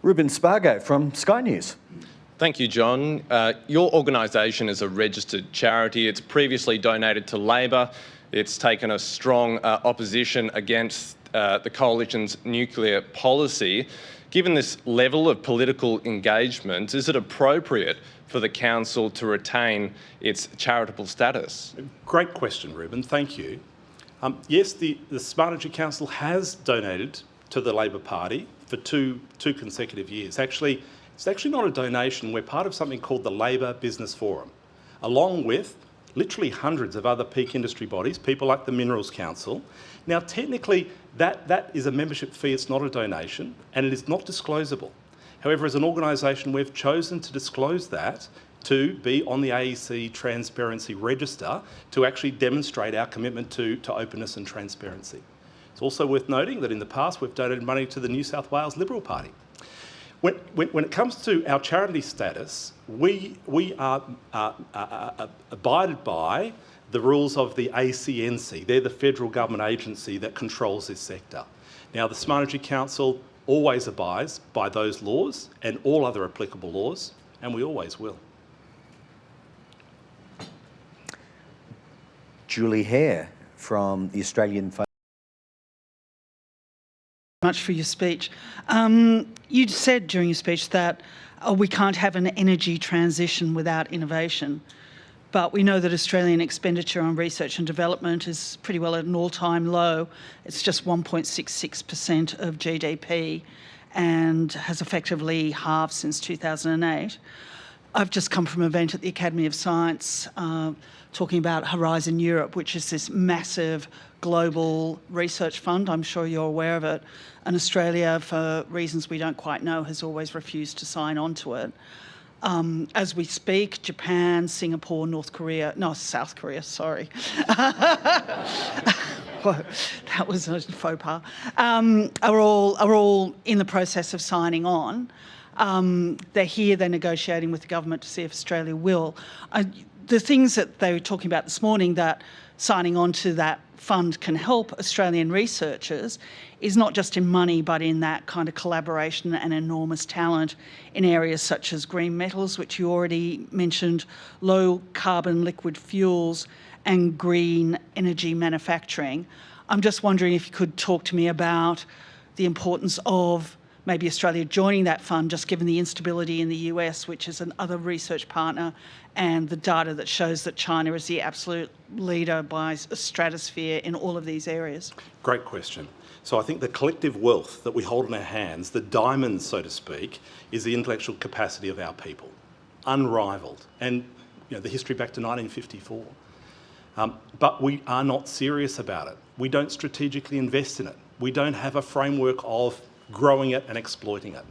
Ruben Spargo from Sky News. Thank you, John. Your organisation is a registered charity. It's previously donated to Labor. It's taken a strong opposition against the coalition's nuclear policy. Given this level of political engagement, is it appropriate for the council to retain its charitable status? Great question, Ruben. Thank you. Yes, the Smart Energy Council has donated to the Labor Party for two consecutive years. Actually, it's actually not a donation. We're part of something called the Labor Business Forum, along with literally hundreds of other peak industry bodies, people like the Minerals Council. Now, technically, that is a membership fee. It's not a donation, and it is not disclosable. However, as an organisation, we've chosen to disclose that to be on the AEC Transparency Register to actually demonstrate our commitment to openness and transparency. It's also worth noting that in the past we've donated money to the New South Wales Liberal Party. When it comes to our charity status, we are abided by the rules of the ACNC. They're the federal government agency that controls this sector. Now, the Smart Energy Council always abides by those laws and all other applicable laws, and we always will. Julie Hare from the Australian Much for your speech. You said during your speech that we can't have an energy transition without innovation, but we know that Australian expenditure on research and development is pretty well at an all-time low. It's just 1.66% of GDP and has effectively halved since 2008. I've just come from an event at the Academy of Science talking about Horizon Europe, which is this massive global research fund. I'm sure you're aware of it. And Australia, for reasons we don't quite know, has always refused to sign on to it. As we speak, Japan, Singapore, South Korea, sorry. That was a faux pas. Are all in the process of signing on. They're here, they're negotiating with the government to see if Australia will. The things that they were talking about this morning, that signing on to that fund can help Australian researchers, is not just in money, but in that kind of collaboration and enormous talent in areas such as green metals, which you already mentioned, low carbon liquid fuels, and green energy manufacturing. I'm just wondering if you could talk to me about the importance of maybe Australia joining that fund, just given the instability in the US, which is another research partner, and the data that shows that China is the absolute leader by a stratosphere in all of these areas. Great question. So I think the collective wealth that we hold in our hands, the diamonds, so to speak, is the intellectual capacity of our people, unrivaled. And the history back to 1954. But we are not serious about it. We don't strategically invest in it. We don't have a framework of growing it and exploiting it.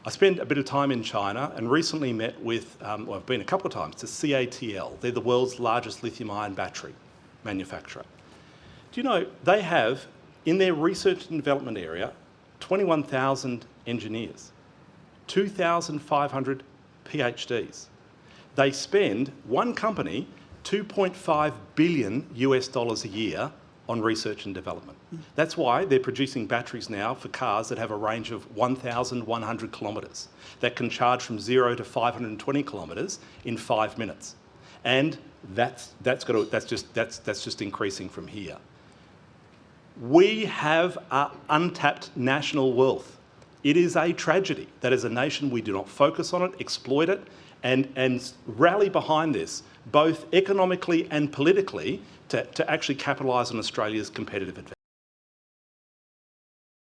I spent a bit of time in China and recently met with, I've been a couple of times, to CATL. They're the world's largest lithium-ion battery manufacturer. Do you know, they have, in their research and development area, 21,000 engineers, 2,500 PhDs. They spend, one company, $2.5 billion a year on research and development. That's why they're producing batteries now for cars that have a range of 1,100 kilometres, that can charge from 0 to 520 kilometres in 5 minutes. And that's just increasing from here. We have untapped national wealth. It is a tragedy that as a nation we do not focus on it, exploit it, and rally behind this, both economically and politically, to actually capitalise on Australia's competitive advantage.